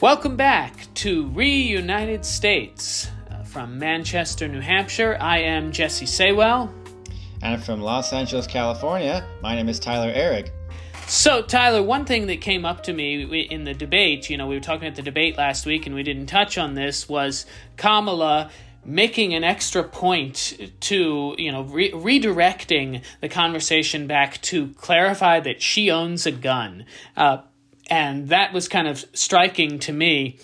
Welcome back to Reunited States. From Manchester, New Hampshire, I am Jesse Saywell. And from Los Angeles, California, my name is Tyler Ehrig. So, Tyler, one thing that came up to me in the debate, we were talking at the debate last week and we didn't touch on this, was Kamala making an extra point to, redirecting the conversation back to clarify that she owns a gun. And that was kind of striking to me.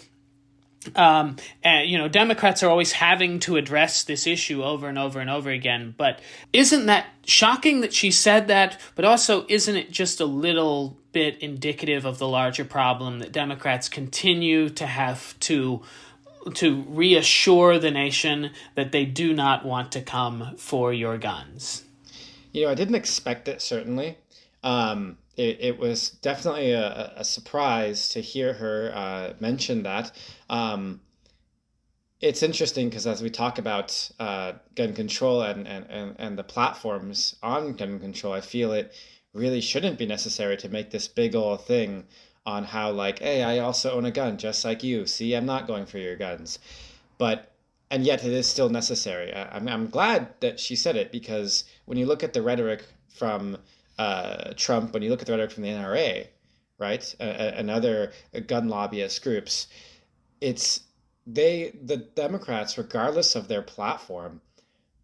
And, Democrats are always having to address this issue over and over and over again. But isn't that shocking that she said that? But also, isn't it just a little bit indicative of the larger problem that Democrats continue to have to reassure the nation that they do not want to come for your guns? I didn't expect it, certainly. It was definitely a surprise to hear her mention that. It's interesting because as we talk about gun control and the platforms on gun control, I feel it really shouldn't be necessary to make this big old thing on how, hey, I also own a gun just like you. See, I'm not going for your guns. And yet it is still necessary. I'm glad that she said it, because when you look at the rhetoric from Trump, when you look at the rhetoric from the NRA, right, and other gun lobbyist groups, the Democrats, regardless of their platform,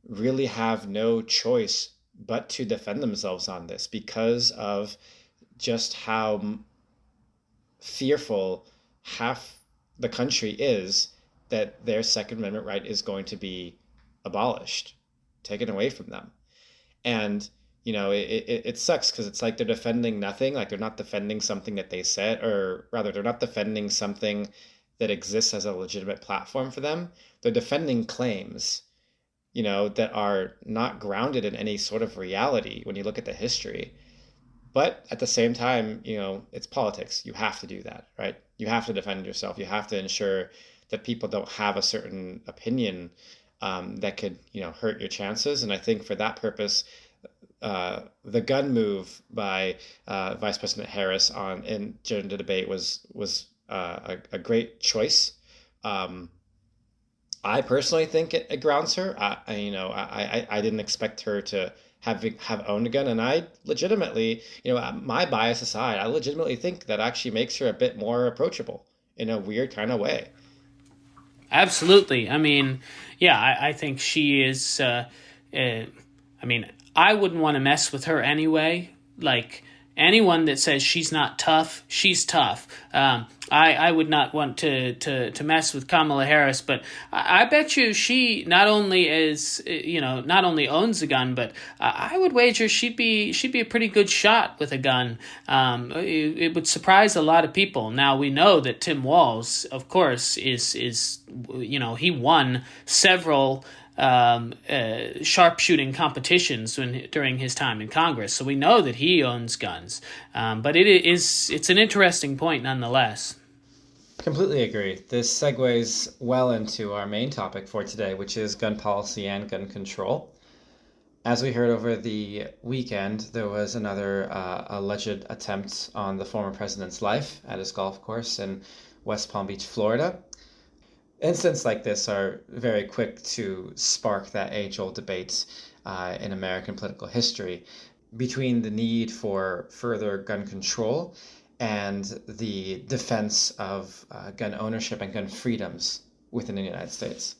really have no choice but to defend themselves on this because of just how fearful half the country is that their Second Amendment right is going to be abolished, taken away from them. And it sucks because it's like they're defending nothing. Like, they're not defending something that they said, or rather, they're not defending something that exists as a legitimate platform for them. They're defending claims, that are not grounded in any sort of reality when you look at the history. But at the same time, it's politics. You have to do that, right? You have to defend yourself. You have to ensure that people don't have a certain opinion that could, hurt your chances. And I think for that purpose, the gun move by Vice President Harris during the debate was a great choice. I personally think it grounds her. I didn't expect her to have owned a gun, and I legitimately, my bias aside, I legitimately think that actually makes her a bit more approachable in a weird kind of way. Absolutely. I mean, yeah, I think she is. I wouldn't want to mess with her anyway. Like, anyone that says she's not tough, she's tough. I would not want to mess with Kamala Harris, but I bet you she not only owns a gun, but I would wager she'd be a pretty good shot with a gun. It would surprise a lot of people. Now, we know that Tim Walz, of course, is he won several sharpshooting competitions during his time in Congress, so we know that he owns guns. But it's an interesting point nonetheless. Completely agree. This segues well into our main topic for today, which is gun policy and gun control. As we heard over the weekend, there was another alleged attempt on the former president's life at his golf course in West Palm Beach, Florida. Incidents like this are very quick to spark that age-old debate in American political history between the need for further gun control and the defense of gun ownership and gun freedoms within the United States.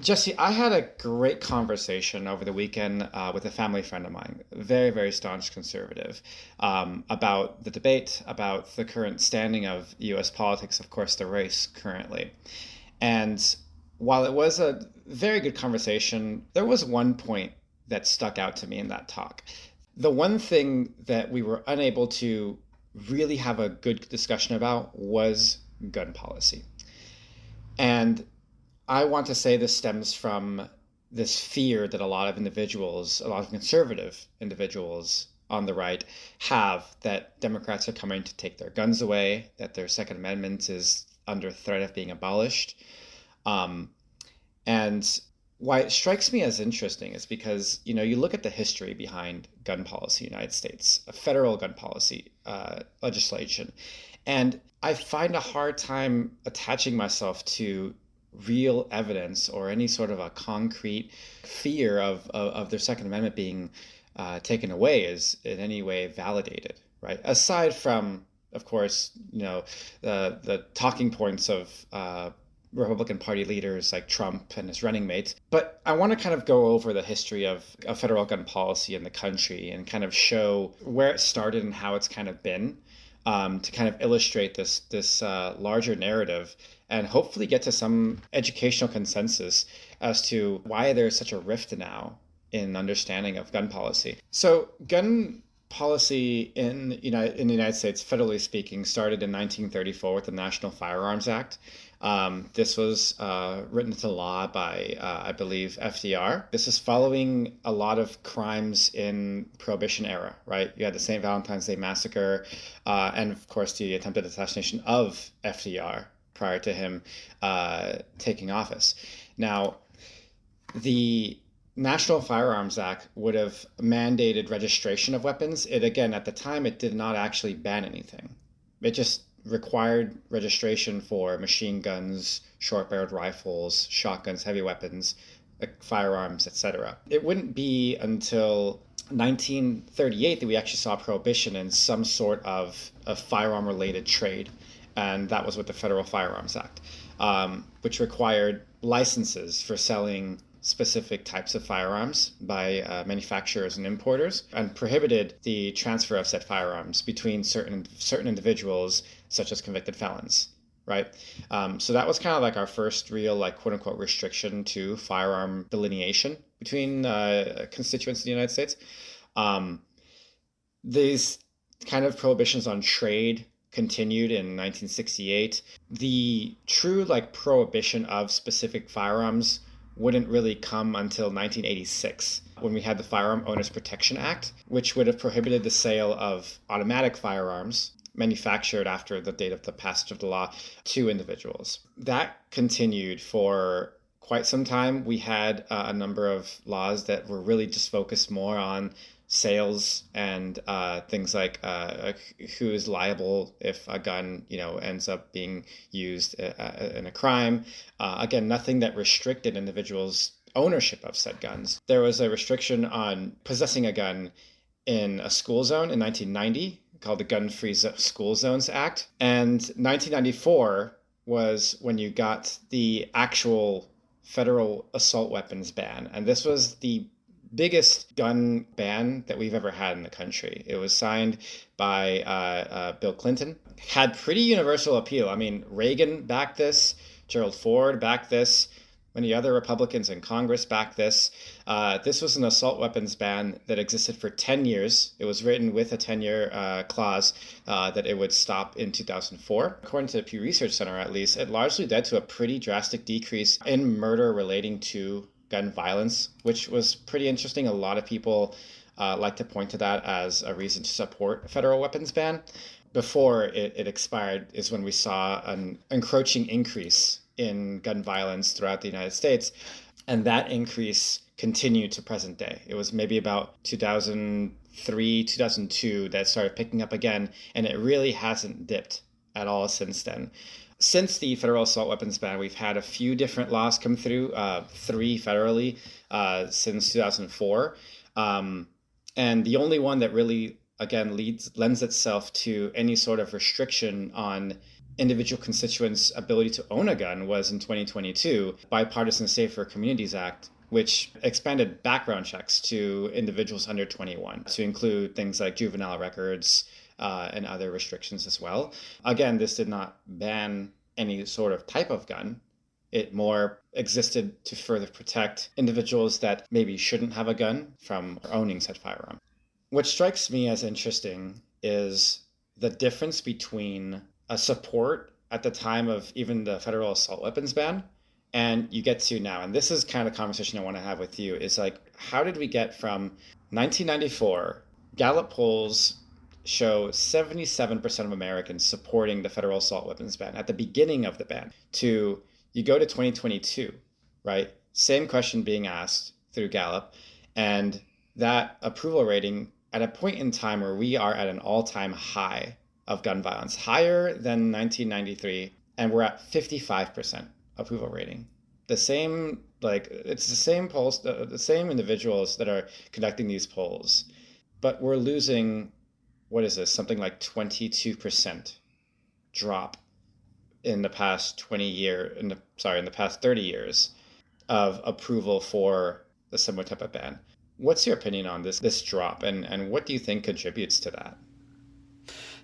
Jesse, I had a great conversation over the weekend with a family friend of mine, very, very staunch conservative, about the debate, about the current standing of U.S. politics, of course, the race currently. And while it was a very good conversation, there was one point that stuck out to me in that talk. The one thing that we were unable to really have a good discussion about was gun policy. And I want to say this stems from this fear that a lot of conservative individuals on the right have, that Democrats are coming to take their guns away, that their Second Amendment is under threat of being abolished. And Why it strikes me as interesting is because, you look at the history behind gun policy in the United States, a federal gun policy legislation, and I find a hard time attaching myself to real evidence or any sort of a concrete fear of their Second Amendment being taken away is in any way validated, right? Aside from, of course, the talking points of Republican Party leaders like Trump and his running mates. But I want to kind of go over the history of federal gun policy in the country and kind of show where it started and how it's kind of been, to kind of illustrate this larger narrative and hopefully get to some educational consensus as to why there's such a rift now in understanding of gun policy. So gun policy in the United States, federally speaking, started in 1934 with the National Firearms Act. This was written into law by, I believe, FDR. This is following a lot of crimes in Prohibition era, right? You had the St. Valentine's Day Massacre, and of course the attempted assassination of FDR prior to him taking office. Now, the National Firearms Act would have mandated registration of weapons. It, again, at the time, it did not actually ban anything. It just required registration for machine guns, short-barreled rifles, shotguns, heavy weapons, firearms, etc. It wouldn't be until 1938 that we actually saw prohibition in some sort of firearm-related trade, and that was with the Federal Firearms Act, which required licenses for selling specific types of firearms by manufacturers and importers, and prohibited the transfer of said firearms between certain individuals, such as convicted felons, right? So that was kind of like our first real, like, quote unquote, restriction to firearm delineation between constituents in the United States. These kind of prohibitions on trade continued in 1968. The true, like, prohibition of specific firearms wouldn't really come until 1986, when we had the Firearm Owners Protection Act, which would have prohibited the sale of automatic firearms manufactured after the date of the passage of the law to individuals. That continued for quite some time. We had a number of laws that were really just focused more on sales and things like who is liable if a gun, ends up being used in a crime. Again, nothing that restricted individuals' ownership of said guns. There was a restriction on possessing a gun in a school zone in 1990 called the Gun-Free School Zones Act. And 1994 was when you got the actual federal assault weapons ban. And this was the biggest gun ban that we've ever had in the country. It was signed by Bill Clinton. Had pretty universal appeal. I mean, Reagan backed this, Gerald Ford backed this, many other Republicans in Congress backed this. This was an assault weapons ban that existed for 10 years. It was written with a 10-year clause that it would stop in 2004. According to the Pew Research Center, at least, it largely led to a pretty drastic decrease in murder relating to gun violence, which was pretty interesting. A lot of people like to point to that as a reason to support a federal weapons ban. Before it expired is when we saw an encroaching increase in gun violence throughout the United States, and that increase continued to present day. It was maybe about 2003, 2002 that started picking up again, and it really hasn't dipped at all since then. Since the federal assault weapons ban, we've had a few different laws come through, 3 federally since 2004. And the only one that really, again, lends itself to any sort of restriction on individual constituents' ability to own a gun was in 2022, Bipartisan Safer Communities Act, which expanded background checks to individuals under 21 to include things like juvenile records, and other restrictions as well. Again, this did not ban any sort of type of gun. It more existed to further protect individuals that maybe shouldn't have a gun from owning said firearm. What strikes me as interesting is the difference between a support at the time of even the federal assault weapons ban and you get to now. And this is kind of a conversation I want to have with you, is like, how did we get from 1994, Gallup polls show 77% of Americans supporting the federal assault weapons ban at the beginning of the ban, to you go to 2022, right? same question being asked through Gallup, and that approval rating at a point in time where we are at an all-time high of gun violence, higher than 1993, and we're at 55% approval rating. The same, like, it's the same polls, the same individuals that are conducting these polls, but we're losing, what is this, something like 22% drop in the past 30 years of approval for the similar type of ban. What's your opinion on this drop, and what do you think contributes to that?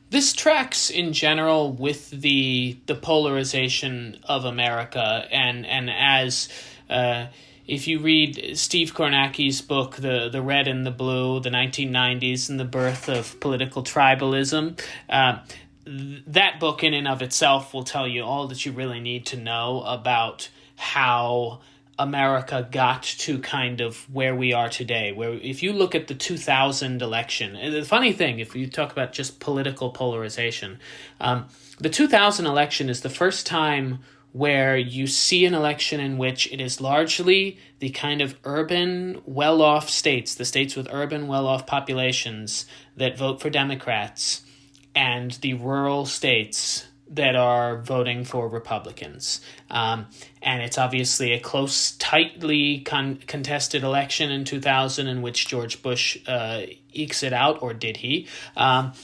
This tracks in general with the polarization of America, and as if you read Steve Kornacki's book, The Red and the Blue, the 1990s and the Birth of Political Tribalism, that book in and of itself will tell you all that you really need to know about how America got to kind of where we are today. Where if you look at the 2000 election, the funny thing, if you talk about just political polarization, the 2000 election is the first time where you see an election in which it is largely the kind of urban, well-off states, the states with urban, well-off populations that vote for Democrats, and the rural states that are voting for Republicans. And it's obviously a close, tightly contested election in 2000 in which George Bush ekes it out, or did he? But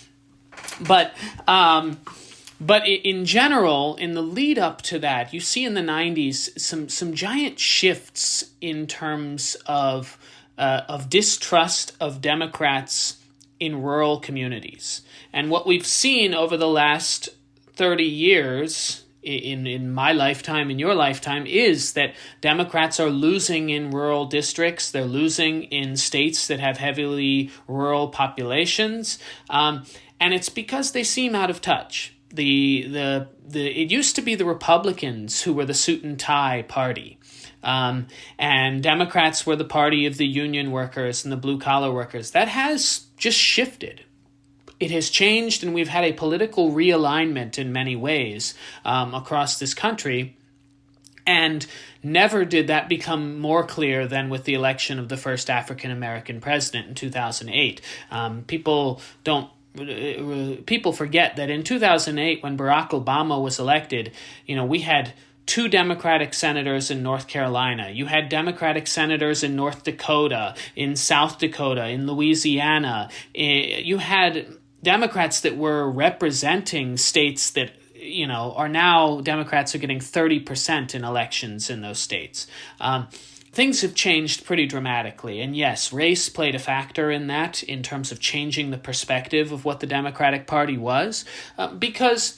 in general, in the lead up to that, you see in the 90s some giant shifts in terms of distrust of Democrats in rural communities. And what we've seen over the last 30 years, in my lifetime, in your lifetime, is that Democrats are losing in rural districts. They're losing in states that have heavily rural populations. And it's because they seem out of touch. It used to be the Republicans who were the suit and tie party. And Democrats were the party of the union workers and the blue-collar workers. That has just shifted. It has changed, and we've had a political realignment in many ways across this country. And never did that become more clear than with the election of the first African-American president in 2008. People forget that in 2008, when Barack Obama was elected, we had 2 Democratic senators in North Carolina. You had Democratic senators in North Dakota, in South Dakota, in Louisiana. You had Democrats that were representing states that, are now, Democrats are getting 30% in elections in those states. Things have changed pretty dramatically. And yes, race played a factor in that in terms of changing the perspective of what the Democratic Party was, because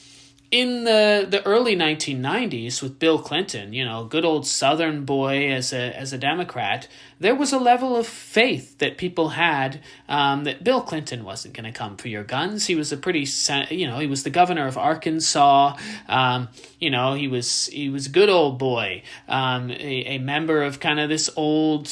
in the early 1990s with Bill Clinton, good old Southern boy as a Democrat, there was a level of faith that people had that Bill Clinton wasn't going to come for your guns. He was he was the governor of Arkansas. He was a good old boy, a member of kind of this old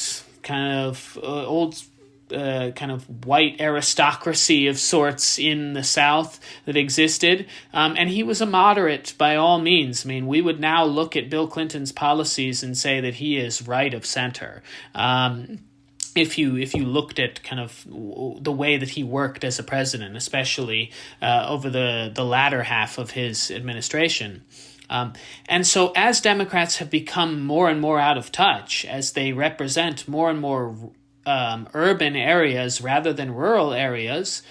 white aristocracy of sorts in the South that existed. And he was a moderate by all means. I mean, we would now look at Bill Clinton's policies and say that he is right of center. If you looked at kind of the way that he worked as a president, especially over the latter half of his administration. And so as Democrats have become more and more out of touch, as they represent more and more urban areas rather than rural areas,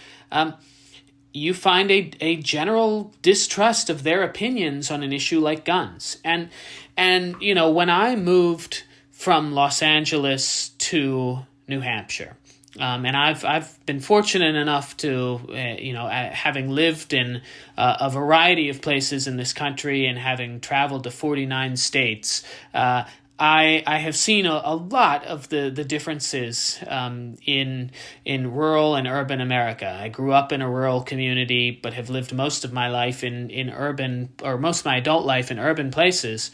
you find a general distrust of their opinions on an issue like guns. And when I moved from Los Angeles to New Hampshire, and I've been fortunate enough to, having lived in a variety of places in this country and having traveled to 49 states, I have seen a lot of the differences in rural and urban America. I grew up in a rural community, but have lived most of my life in urban, or most of my adult life in urban places.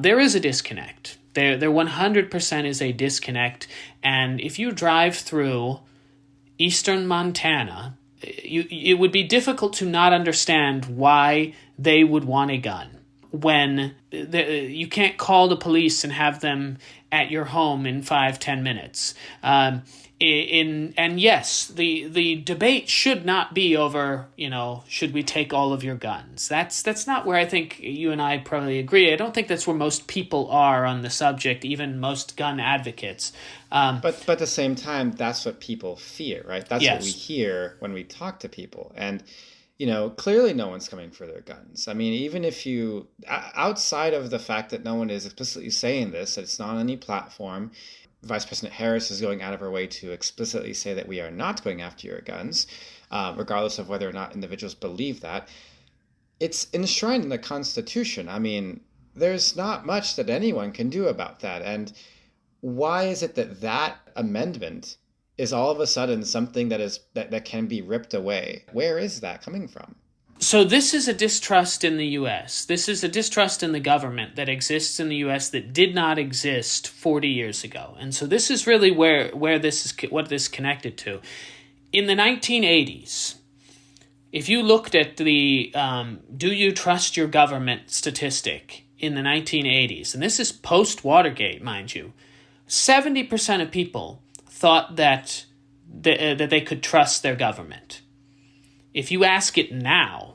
There is a disconnect. There 100% is a disconnect. And if you drive through eastern Montana, it would be difficult to not understand why they would want a gun. when you can't call the police and have them at your home in 5-10 minutes. And yes, the debate should not be over, should we take all of your guns? That's not where I think you and I probably agree. I don't think that's where most people are on the subject, even most gun advocates. But at the same time, that's what people fear, right? That's yes. what we hear when we talk to people. And clearly no one's coming for their guns. I mean, even if outside of the fact that no one is explicitly saying this, that it's not on any platform, Vice President Harris is going out of her way to explicitly say that we are not going after your guns, regardless of whether or not individuals believe that. It's enshrined in the Constitution. I mean, there's not much that anyone can do about that. And why is it that amendment is all of a sudden something that can be ripped away? Where is that coming from? So this is a distrust in the U.S. This is a distrust in the government that exists in the U.S. that did not exist 40 years ago. And so this is really where this is, what this is connected to. In the 1980s, if you looked at the do you trust your government statistic in the 1980s, and this is post-Watergate, mind you, 70% of people thought that they could trust their government. If you ask it now,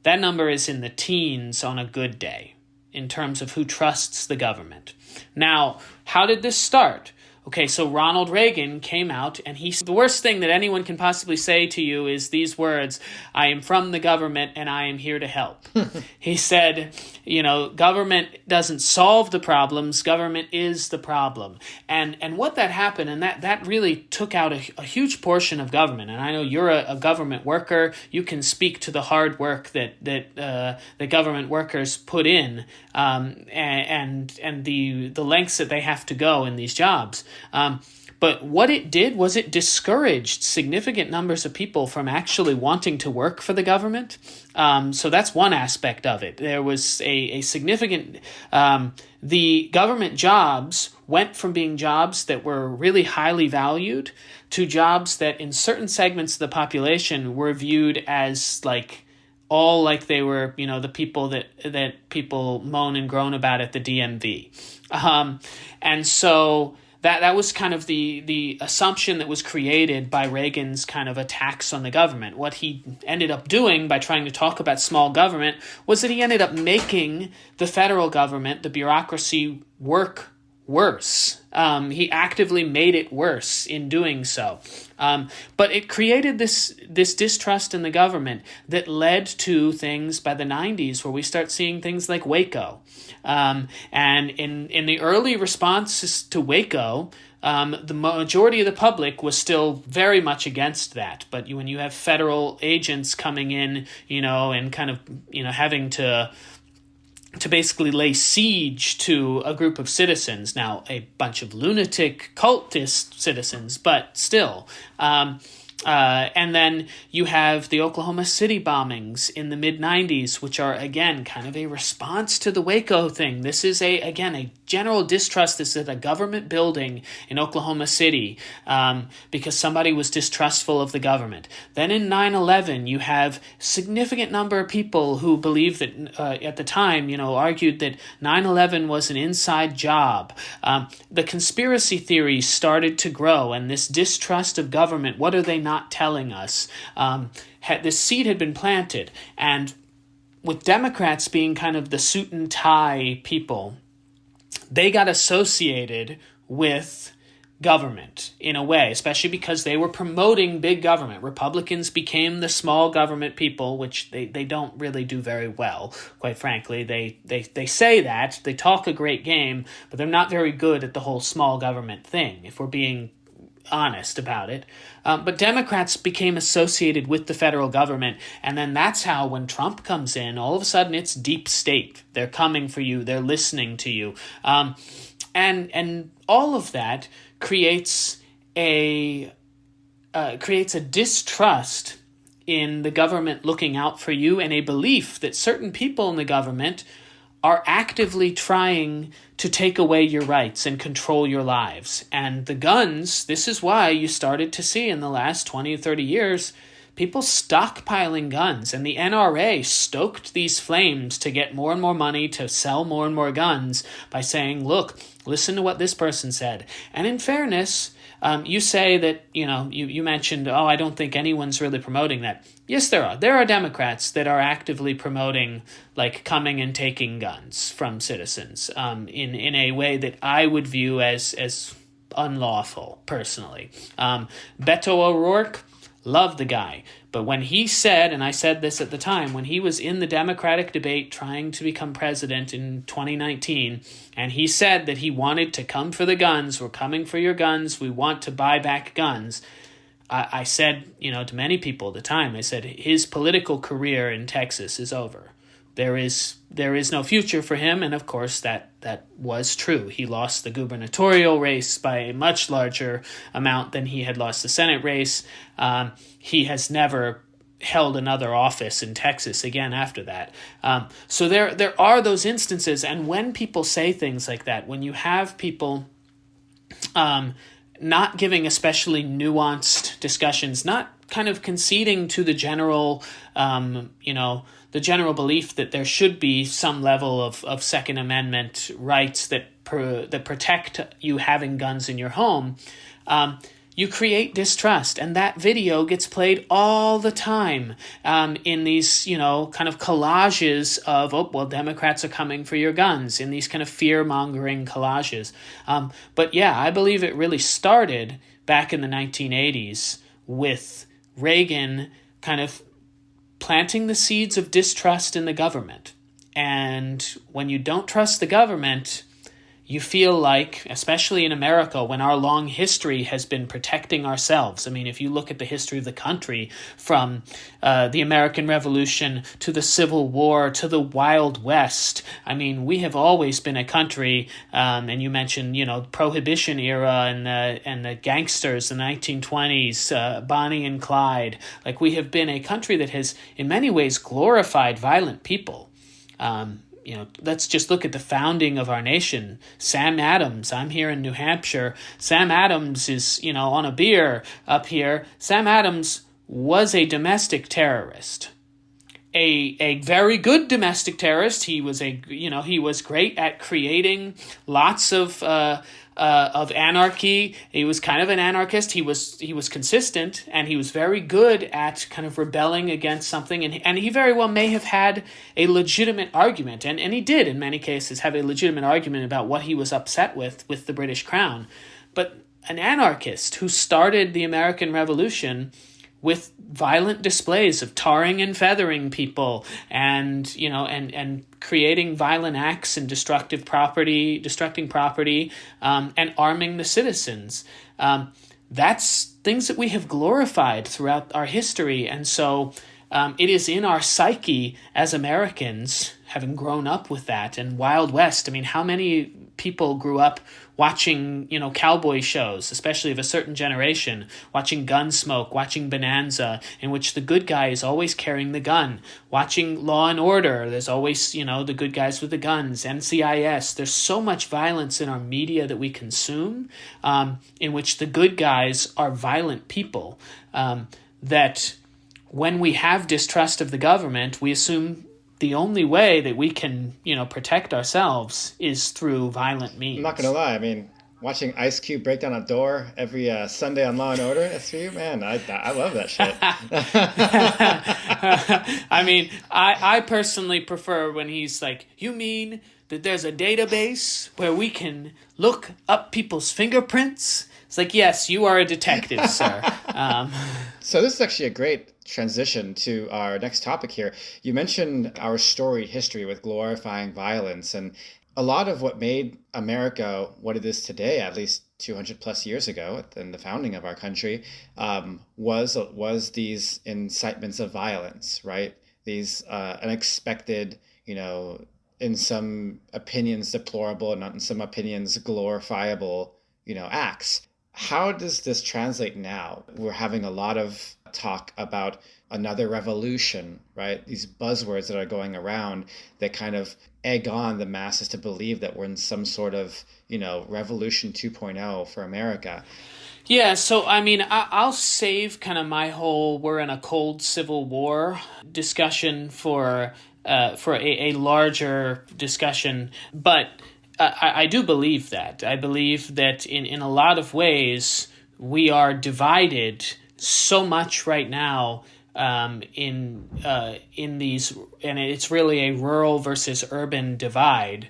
that number is in the teens on a good day in terms of who trusts the government. Now, how did this start? Okay, so Ronald Reagan came out, and the worst thing that anyone can possibly say to you is these words, "I am from the government and I am here to help." He said, government doesn't solve the problems, government is the problem. And what that happened, and that really took out a huge portion of government. And I know you're a government worker, you can speak to the hard work that the government workers put in, and the lengths that they have to go in these jobs. But what it did was it discouraged significant numbers of people from actually wanting to work for the government. So that's one aspect of it. There was a significant... the government jobs went from being jobs that were really highly valued to jobs that in certain segments of the population were viewed as like they were, the people that people moan and groan about at the DMV. And so... That was kind of the assumption that was created by Reagan's kind of attacks on the government. What he ended up doing by trying to talk about small government was that he ended up making the federal government, the bureaucracy, work worse. He actively made it worse in doing so. But it created this distrust in the government that led to things by the 90s where we start seeing things like Waco. And in the early responses to Waco, the majority of the public was still very much against that. But when you have federal agents coming in, and kind of, having to basically lay siege to a group of citizens, now a bunch of lunatic cultist citizens, but still. And then you have the Oklahoma City bombings in the mid-90s, which are, again, kind of a response to the Waco thing. This is, a general distrust. This is a government building in Oklahoma City because somebody was distrustful of the government. Then in 9/11, you have significant number of people who believe that, at the time, argued that 9/11 was an inside job. The conspiracy theories started to grow, and this distrust of government, what are they not telling us? This seed had been planted, and with Democrats being kind of the suit and tie people, they got associated with government in a way, especially because they were promoting big government. Republicans became the small government people, which they don't really do very well, quite frankly. They say that, they talk a great game, but they're not very good at the whole small government thing, if we're being honest about it. But Democrats became associated with the federal government, and then that's how when Trump comes in, all of a sudden it's deep state. They're coming for you. They're listening to you. And all of that creates a distrust in the government looking out for you, and a belief that certain people in the government are actively trying to take away your rights and control your lives. And the guns, this is why you started to see in the last 20 or 30 years people stockpiling guns, and the NRA stoked these flames to get more and more money to sell more and more guns by saying, look, listen to what this person said. And in fairness, you say that, you mentioned, I don't think anyone's really promoting that. Yes, there are. There are Democrats that are actively promoting, like, coming and taking guns from citizens in a way that I would view as unlawful, personally. Beto O'Rourke, love the guy. But when he said, and I said this at the time, when he was in the Democratic debate trying to become president in 2019, and he said that he wanted to come for the guns, we're coming for your guns, we want to buy back guns, I said, to many people at the time, I said, his political career in Texas is over. There is no future for him, and of course that was true. He lost the gubernatorial race by a much larger amount than he had lost the Senate race. He has never held another office in Texas again after that. So there are those instances, and when people say things like that, when you have people not giving especially nuanced discussions, not kind of conceding to the general, the general belief that there should be some level of Second Amendment rights that protect you having guns in your home, you create distrust. And that video gets played all the time in these, kind of collages of, Democrats are coming for your guns, in these kind of fear-mongering collages. But yeah, I believe it really started back in the 1980s with Reagan kind of planting the seeds of distrust in the government. And when you don't trust the government, you feel like, especially in America, when our long history has been protecting ourselves. I mean, if you look at the history of the country from the American Revolution to the Civil War to the Wild West, I mean, we have always been a country, and you mentioned, Prohibition era and the gangsters in the 1920s, Bonnie and Clyde. Like, we have been a country that has, in many ways, glorified violent people. Let's just look at the founding of our nation. Sam Adams, I'm here in New Hampshire. Sam Adams is, on a beer up here. Sam Adams was a domestic terrorist. A very good domestic terrorist. He was he was great at creating lots of anarchy. He was kind of an anarchist. He was consistent, and he was very good at kind of rebelling against something. And he very well may have had a legitimate argument, and he did in many cases have a legitimate argument about what he was upset with the British Crown. But an anarchist who started the American Revolution with violent displays of tarring and feathering people and creating violent acts and destructing property, and arming the citizens. That's things that we have glorified throughout our history. And so it is in our psyche as Americans, having grown up with that. And Wild West, I mean, how many people grew up watching, cowboy shows, especially of a certain generation, watching Gunsmoke, watching Bonanza, in which the good guy is always carrying the gun, watching Law and Order, there's always, the good guys with the guns, NCIS. There's so much violence in our media that we consume, in which the good guys are violent people, that when we have distrust of the government, we assume the only way that we can, protect ourselves is through violent means. I'm not going to lie. I mean, watching Ice Cube break down a door every Sunday on Law and Order, that's for you, man. I love that shit. I mean, I personally prefer when he's like, you mean that there's a database where we can look up people's fingerprints? It's like, yes, you are a detective, sir. So this is actually a great transition to our next topic here. You mentioned our storied history with glorifying violence, and a lot of what made America what it is today, at least 200 plus years ago, in the founding of our country, was these incitements of violence, right? These unexpected, in some opinions deplorable, and not in some opinions glorifiable, acts. How does this translate now? We're having a lot of talk about another revolution, right? These buzzwords that are going around that kind of egg on the masses to believe that we're in some sort of, revolution 2.0 for America. Yeah, so I mean, I'll save kind of my whole "we're in a cold civil war" discussion for a larger discussion, but I do believe that. I believe that in a lot of ways we are divided so much right now in these, and it's really a rural versus urban divide.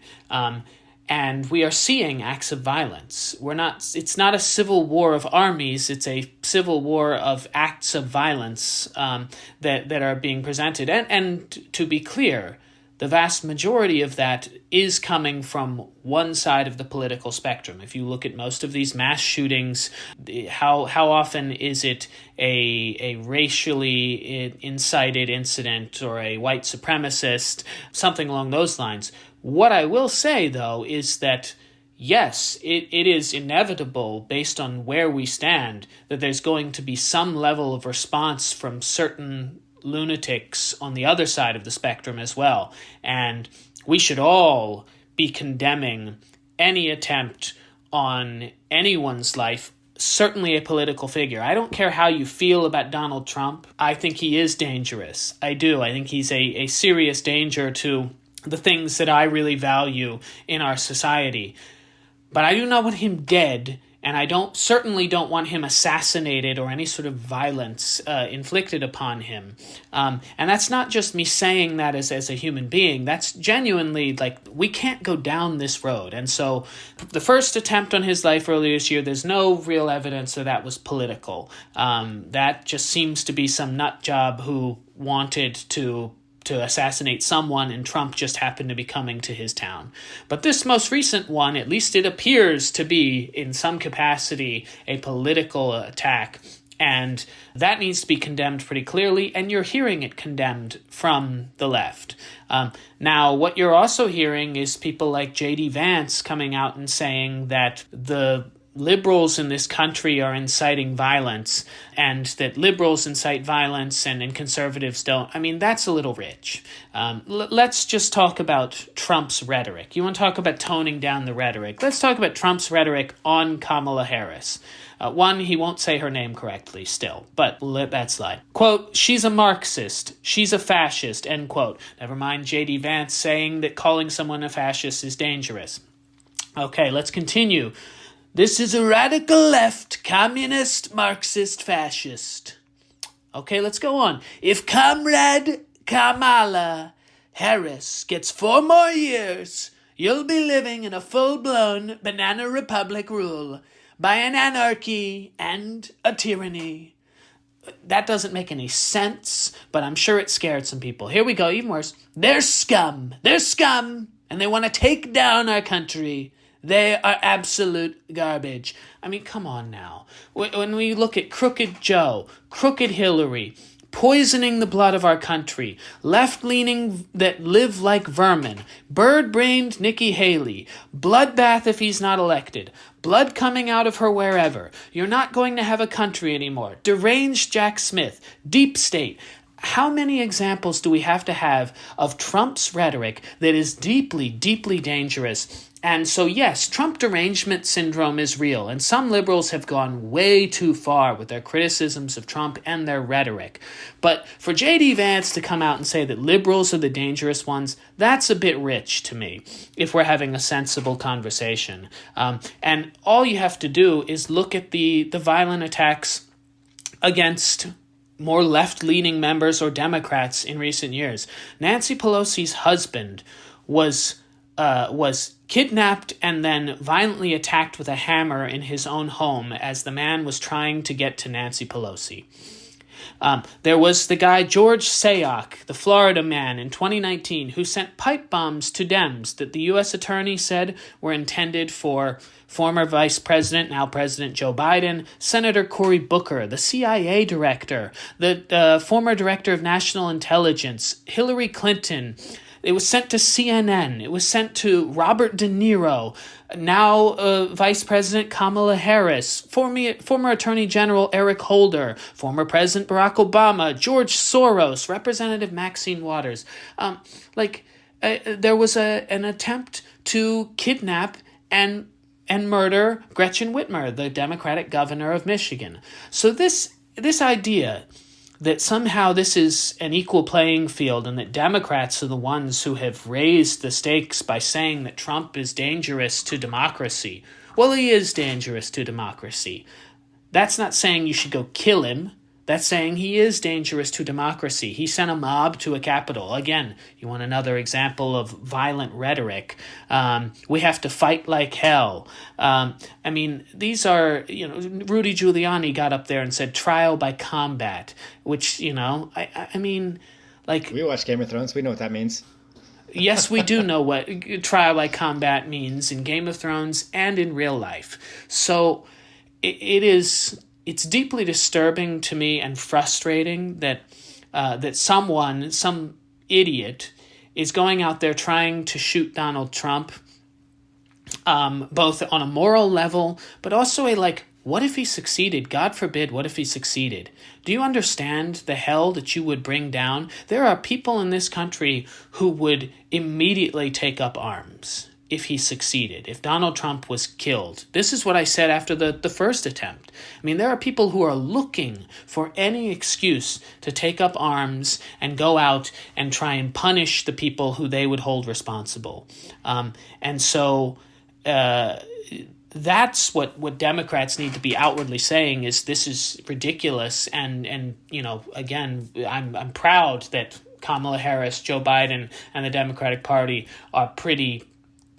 And we are seeing acts of violence. It's not a civil war of armies, it's a civil war of acts of violence that are being presented. And to be clear, the vast majority of that is coming from one side of the political spectrum. If you look at most of these mass shootings, how often is it a racially incited incident or a white supremacist, something along those lines? What I will say, though, is that yes, it is inevitable, based on where we stand, that there's going to be some level of response from certain lunatics on the other side of the spectrum as well. And we should all be condemning any attempt on anyone's life, certainly a political figure. I don't care how you feel about Donald Trump. I think he is dangerous. I do. I think he's a serious danger to the things that I really value in our society. But I do not want him dead, and I certainly don't want him assassinated or any sort of violence inflicted upon him. And that's not just me saying that as a human being. That's genuinely, we can't go down this road. And so the first attempt on his life earlier this year, there's no real evidence that was political. That just seems to be some nut job who wanted to assassinate someone, and Trump just happened to be coming to his town. But this most recent one, at least it appears to be, in some capacity, a political attack. And that needs to be condemned pretty clearly, and you're hearing it condemned from the left. Now, what you're also hearing is people like J.D. Vance coming out and saying that the liberals in this country are inciting violence, and that liberals incite violence and conservatives don't. I mean, that's a little rich. Let's just talk about Trump's rhetoric. You want to talk about toning down the rhetoric? Let's talk about Trump's rhetoric on Kamala Harris. One, he won't say her name correctly still, but let that slide. Quote, "She's a Marxist. She's a fascist," end quote. Never mind J.D. Vance saying that calling someone a fascist is dangerous. Okay, let's continue. "This is a radical left, communist, Marxist, fascist." Okay, let's go on. "If Comrade Kamala Harris gets 4 more years, you'll be living in a full-blown banana republic rule by an anarchy and a tyranny." That doesn't make any sense, but I'm sure it scared some people. Here we go, even worse. "They're scum. They're scum, and they want to take down our country. They are absolute garbage." I mean, come on now. When we look at Crooked Joe, Crooked Hillary, poisoning the blood of our country, left-leaning that live like vermin, bird-brained Nikki Haley, bloodbath if he's not elected, blood coming out of her wherever, you're not going to have a country anymore, deranged Jack Smith, deep state. How many examples do we have to have of Trump's rhetoric that is deeply, deeply dangerous? And so, yes, Trump derangement syndrome is real, and some liberals have gone way too far with their criticisms of Trump and their rhetoric. But for J.D. Vance to come out and say that liberals are the dangerous ones, that's a bit rich to me, if we're having a sensible conversation. And all you have to do is look at the violent attacks against more left-leaning members or Democrats in recent years. Nancy Pelosi's husband was kidnapped and then violently attacked with a hammer in his own home as the man was trying to get to Nancy Pelosi. There was the guy George Sayoc, the Florida man in 2019, who sent pipe bombs to Dems that the U.S. attorney said were intended for former Vice President, now President Joe Biden, Senator Cory Booker, the CIA director, the former Director of National Intelligence, Hillary Clinton, It was sent to CNN. It was sent to Robert De Niro, now Vice President Kamala Harris, former Attorney General Eric Holder, former President Barack Obama, George Soros, Representative Maxine Waters. There was an attempt to kidnap and murder Gretchen Whitmer, the Democratic governor of Michigan. So this idea that somehow this is an equal playing field and that Democrats are the ones who have raised the stakes by saying that Trump is dangerous to democracy. Well, he is dangerous to democracy. That's not saying you should go kill him. That's saying he is dangerous to democracy. He sent a mob to a capitol. Again, you want another example of violent rhetoric. We have to fight like hell. These are, Rudy Giuliani got up there and said trial by combat, which, we watch Game of Thrones. We know what that means. Yes, we do know what trial by combat means in Game of Thrones and in real life. So it's deeply disturbing to me and frustrating that some idiot is going out there trying to shoot Donald Trump, both on a moral level, but also what if he succeeded? God forbid, what if he succeeded? Do you understand the hell that you would bring down? There are people in this country who would immediately take up arms if he succeeded, if Donald Trump was killed. This is what I said after the first attempt. There are people who are looking for any excuse to take up arms and go out and try and punish the people who they would hold responsible. That's what Democrats need to be outwardly saying is this is ridiculous. And again, I'm proud that Kamala Harris, Joe Biden, and the Democratic Party are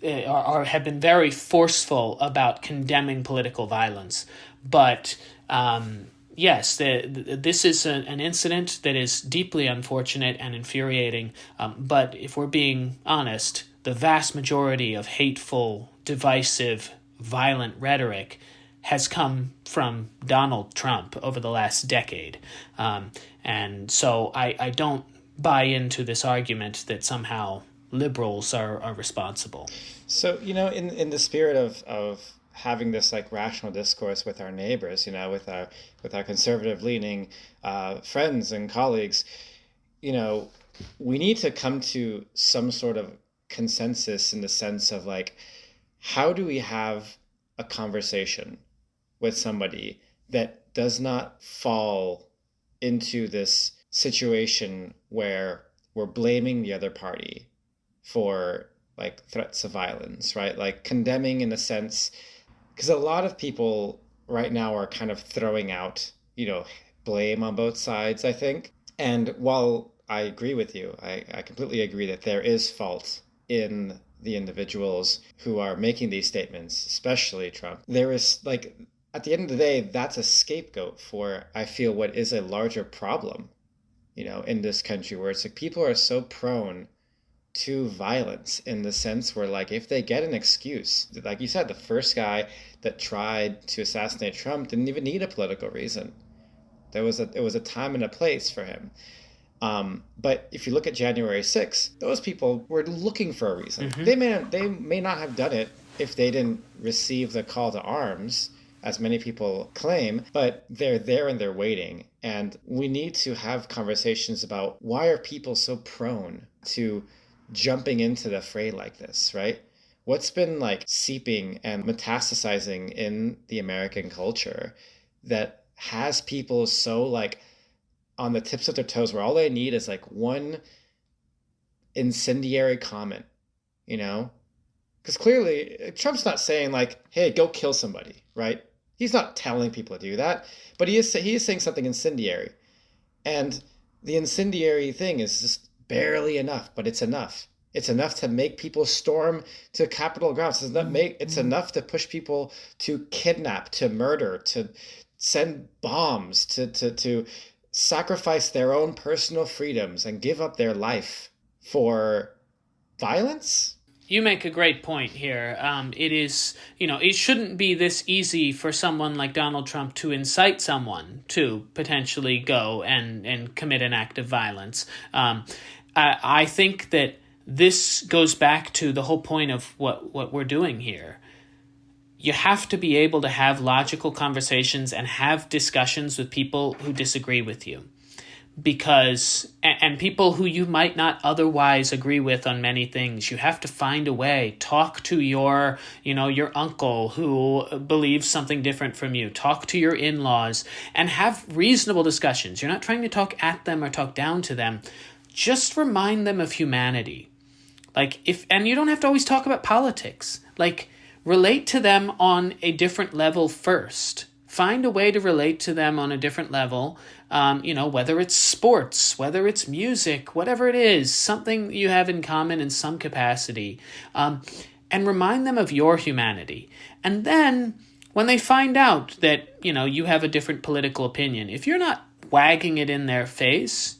have been very forceful about condemning political violence. But yes, this is an incident that is deeply unfortunate and infuriating. But if we're being honest, the vast majority of hateful, divisive, violent rhetoric has come from Donald Trump over the last decade. And so I don't buy into this argument that somehow liberals are responsible. So, in the spirit of having this rational discourse with our neighbors, with our conservative leaning friends and colleagues, we need to come to some sort of consensus in the sense of how do we have a conversation with somebody that does not fall into this situation where we're blaming the other party for threats of violence, right? Condemning in a sense, because a lot of people right now are kind of throwing out, blame on both sides, I think. And while I agree with you, I completely agree that there is fault in the individuals who are making these statements, especially Trump. There is at the end of the day, that's a scapegoat for, I feel, what is a larger problem, in this country where it's people are so prone to violence in the sense where if they get an excuse, like you said, the first guy that tried to assassinate Trump didn't even need a political reason. It was a time and a place for him. But if you look at January 6th, those people were looking for a reason. Mm-hmm. They may not have done it if they didn't receive the call to arms, as many people claim, but they're there and they're waiting. And we need to have conversations about why are people so prone to jumping into the fray like this, right? What's been seeping and metastasizing in the American culture that has people so on the tips of their toes where all they need is one incendiary comment, Because clearly Trump's not saying hey, go kill somebody, right? He's not telling people to do that, but he is saying something incendiary. And the incendiary thing is just barely enough, but it's enough. It's enough to make people storm to Capitol grounds. It's enough to push people to kidnap, to murder, to send bombs, to sacrifice their own personal freedoms and give up their life for violence. You make a great point here. It is, it shouldn't be this easy for someone like Donald Trump to incite someone to potentially go and commit an act of violence. I think that this goes back to the whole point of what we're doing here. You have to be able to have logical conversations and have discussions with people who disagree with you. And people who you might not otherwise agree with on many things. You have to find a way. Talk to your uncle who believes something different from you. Talk to your in-laws and have reasonable discussions. You're not trying to talk at them or talk down to them. Just remind them of humanity. And you don't have to always talk about politics. Relate to them on a different level first. Find a way to relate to them on a different level, whether it's sports, whether it's music, whatever it is, something you have in common in some capacity, and remind them of your humanity. And then when they find out that, you have a different political opinion, if you're not wagging it in their face,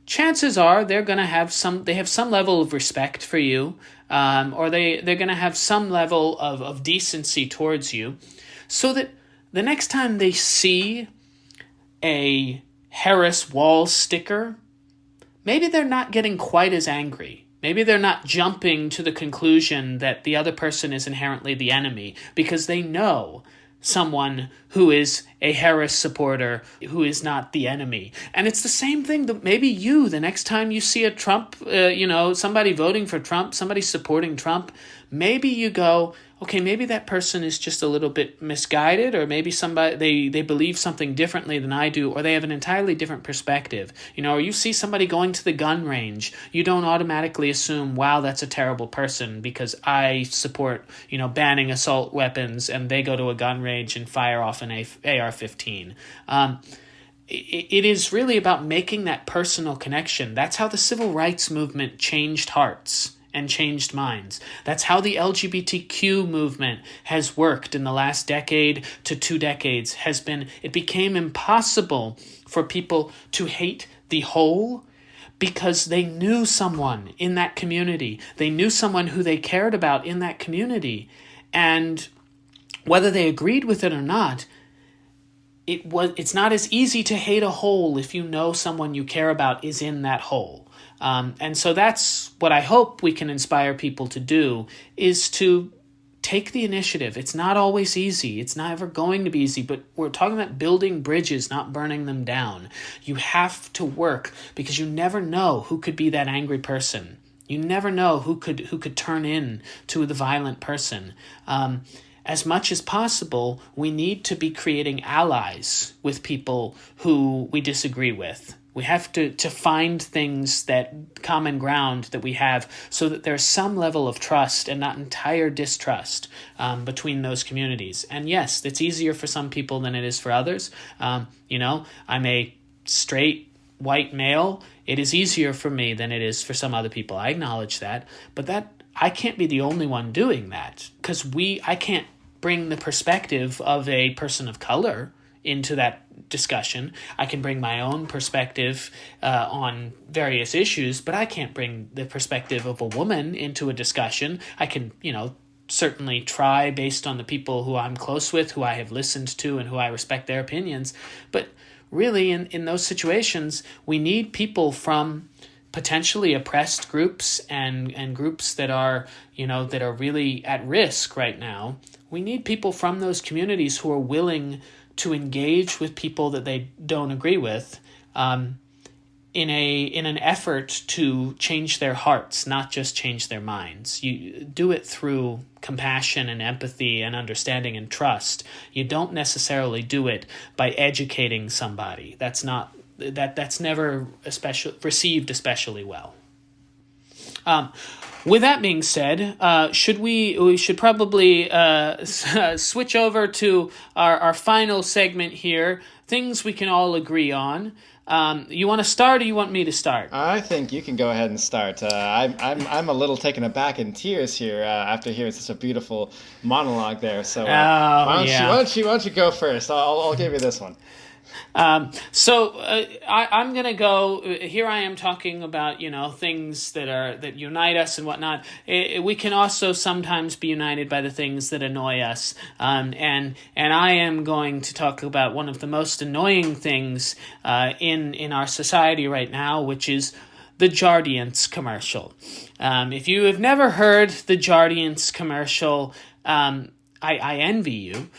chances are they're going to have some level of respect for you, or they're going to have some level of decency towards you, so that the next time they see a Harris wall sticker, maybe they're not getting quite as angry. Maybe they're not jumping to the conclusion that the other person is inherently the enemy, because they know someone who is a Harris supporter who is not the enemy. And it's the same thing that maybe the next time you see a Trump, somebody voting for Trump, somebody supporting Trump, maybe you go, okay, maybe that person is just a little bit misguided, or maybe they believe something differently than I do, or they have an entirely different perspective. Or you see somebody going to the gun range, you don't automatically assume, wow, that's a terrible person because I support, banning assault weapons, and they go to a gun range and fire off an AR-15. It is really about making that personal connection. That's how the civil rights movement changed hearts and changed minds. That's how the LGBTQ movement has worked in the last decade to 2 decades. It became impossible for people to hate the whole because they knew someone in that community. They knew someone who they cared about in that community. And whether they agreed with it or not, it's not as easy to hate a whole if you know someone you care about is in that whole. And so that's what I hope we can inspire people to do, is to take the initiative. It's not always easy. It's not ever going to be easy, but we're talking about building bridges, not burning them down. You have to work, because you never know who could be that angry person. You never know who could turn in to the violent person. As much as possible, we need to be creating allies with people who we disagree with. We have to find things, that common ground that we have, so that there's some level of trust and not entire distrust between those communities. And yes, it's easier for some people than it is for others. I'm a straight white male. It is easier for me than it is for some other people. I acknowledge that. But I can't be the only one doing that, because I can't bring the perspective of a person of color into that discussion. I can bring my own perspective on various issues, but I can't bring the perspective of a woman into a discussion. I can, certainly try based on the people who I'm close with, who I have listened to, and who I respect their opinions. But really, in those situations, we need people from potentially oppressed groups and groups that are, that are really at risk right now. We need people from those communities who are willing to engage with people that they don't agree with, in an effort to change their hearts, not just change their minds. You do it through compassion and empathy and understanding and trust. You don't necessarily do it by educating somebody. That's never received especially well. With that being said, we should probably switch over to our final segment here, things we can all agree on. You want to start, or you want me to start? I think you can go ahead and start. I'm a little taken aback in tears here after hearing such a beautiful monologue there. So why don't you go first? I'll give you this one. I'm going to go, here I am talking about, things that unite us and whatnot. We can also sometimes be united by the things that annoy us. And I am going to talk about one of the most annoying things in our society right now, which is the Jardiance commercial. If you have never heard the Jardiance commercial, I envy you,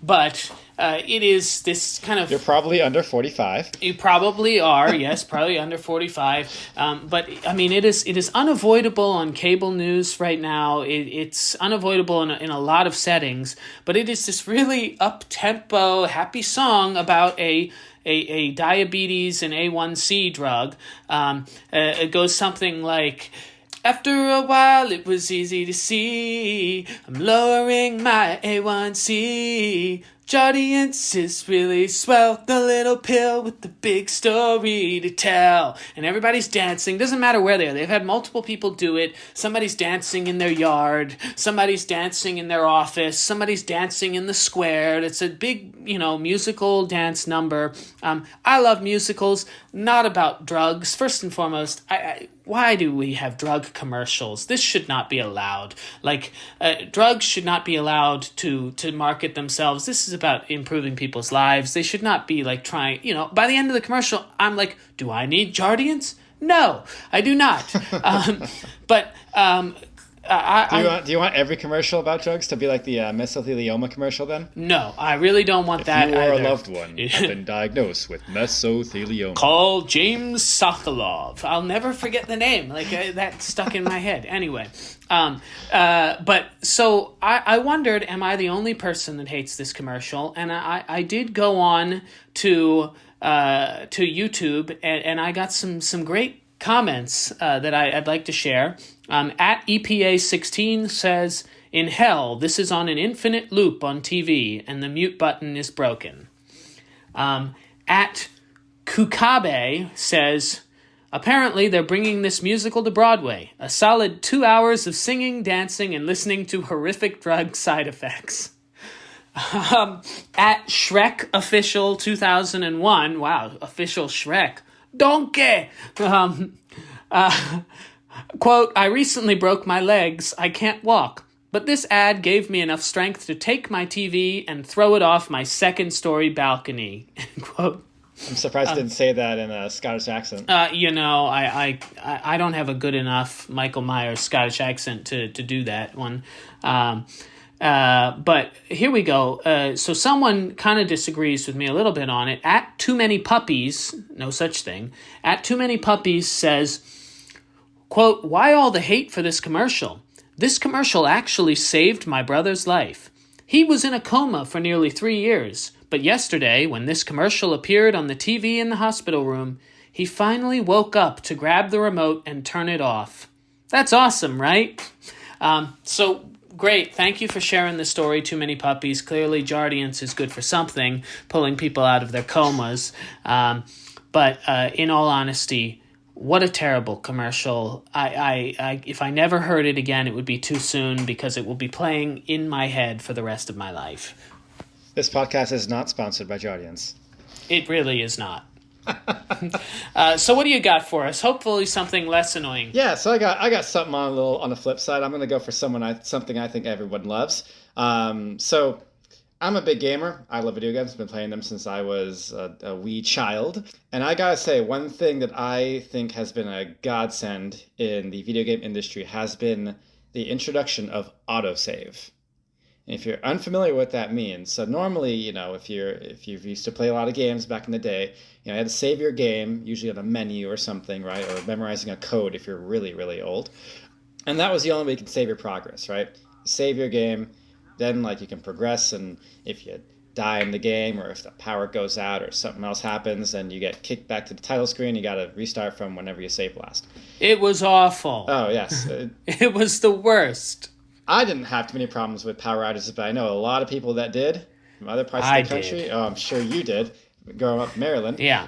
but it is this kind of... You're probably under 45. You probably are, yes, probably under 45. But I mean, it is unavoidable on cable news right now. It's unavoidable in a lot of settings. But it is this really up-tempo, happy song about a diabetes and A1C drug. It goes something like... After a while, it was easy to see I'm lowering my A1C. Jardiance is really swell, the little pill with the big story to tell. And everybody's dancing. Doesn't matter where they are. They've had multiple people do it. Somebody's dancing in their yard. Somebody's dancing in their office. Somebody's dancing in the square. It's a big, musical dance number. I love musicals, not about drugs. First and foremost, why do we have drug commercials? This should not be allowed. Drugs should not be allowed to market themselves. This is about improving people's lives. They should not be trying, by the end of the commercial, I'm like, do I need Jardiance? No, I do not. Do you want every commercial about drugs to be like the mesothelioma commercial then? No, I really don't want that either. If you or a loved one have been diagnosed with mesothelioma, call James Sokolov. I'll never forget the name. That stuck in my head. Anyway, but so I wondered, am I the only person that hates this commercial? And I did go on to YouTube and I got some great comments that I'd like to share. At EPA16 says, in hell, this is on an infinite loop on TV, and the mute button is broken. At Kukabe says, apparently they're bringing this musical to Broadway. A solid 2 hours of singing, dancing, and listening to horrific drug side effects. At Shrek Official 2001, wow, official Shrek, donkey! Quote, I recently broke my legs. I can't walk. But this ad gave me enough strength to take my TV and throw it off my second-story balcony. Quote. I'm surprised I didn't say that in a Scottish accent. I don't have a good enough Michael Myers Scottish accent to do that one. But here we go. So someone kind of disagrees with me a little bit on it. At Too Many Puppies, no such thing. At Too Many Puppies says, quote, why all the hate for this commercial? This commercial actually saved my brother's life. He was in a coma for nearly 3 years, but yesterday, when this commercial appeared on the TV in the hospital room, he finally woke up to grab the remote and turn it off. That's awesome, right? So great. Thank you for sharing the story, Too Many Puppies. Clearly, Jardiance is good for something, pulling people out of their comas. But in all honesty, what a terrible commercial. I if I never heard it again, it would be too soon because it will be playing in my head for the rest of my life. This podcast is not sponsored by Jardiance. It really is not. So what do you got for us? Hopefully something less annoying. Yeah, so I got something on the flip side. I'm going to go for something I think everyone loves. So I'm a big gamer. I love video games. I've been playing them since I was a wee child. And I gotta say, one thing that I think has been a godsend in the video game industry has been the introduction of autosave. And if you're unfamiliar with what that means, so normally, if you've used to play a lot of games back in the day, you had to save your game, usually on a menu or something, right? Or memorizing a code if you're really, really old. And that was the only way you could save your progress, right? Save your game. Then you can progress, and if you die in the game or if the power goes out or something else happens, then you get kicked back to the title screen. You got to restart from whenever you save last. It was awful. Oh, yes. It was the worst. I didn't have too many problems with power outages, but I know a lot of people that did from other parts of the country. Did. Oh, I'm sure you did, growing up in Maryland. Yeah.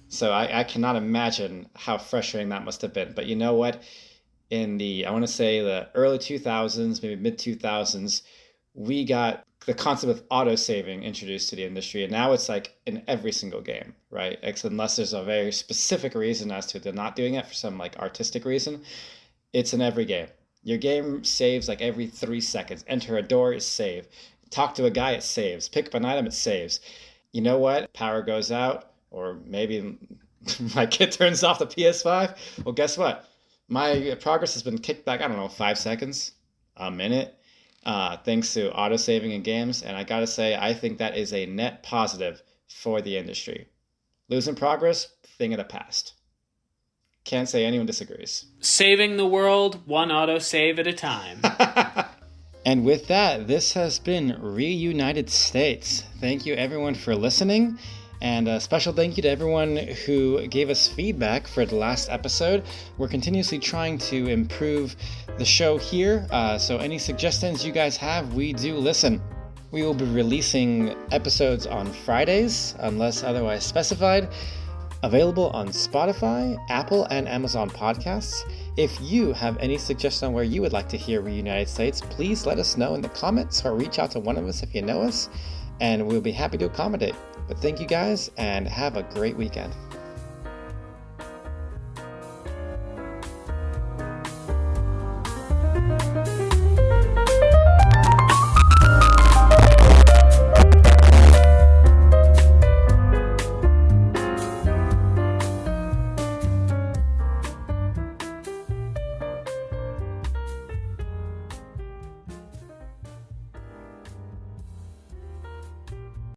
So I cannot imagine how frustrating that must have been. But you know what? In I want to say the early 2000s, maybe mid-2000s, we got the concept of auto-saving introduced to the industry, and now it's in every single game, right? Unless there's a very specific reason as to they're not doing it for some artistic reason, it's in every game. Your game saves every 3 seconds. Enter a door, it saves. Talk to a guy, it saves. Pick up an item, it saves. You know what? Power goes out, or maybe my kid turns off the PS5. Well, guess what? My progress has been kicked back, I don't know, 5 seconds, a minute, thanks to auto-saving in games. And I gotta say, I think that is a net positive for the industry. Losing progress, thing of the past. Can't say anyone disagrees. Saving the world, one autosave at a time. And with that, this has been Reunited States. Thank you everyone for listening. And a special thank you to everyone who gave us feedback for the last episode. We're continuously trying to improve the show here. So any suggestions you guys have, we do listen. We will be releasing episodes on Fridays, unless otherwise specified. Available on Spotify, Apple, and Amazon podcasts. If you have any suggestions on where you would like to hear Reunited States, please let us know in the comments or reach out to one of us if you know us, and we'll be happy to accommodate. But thank you guys, and have a great weekend.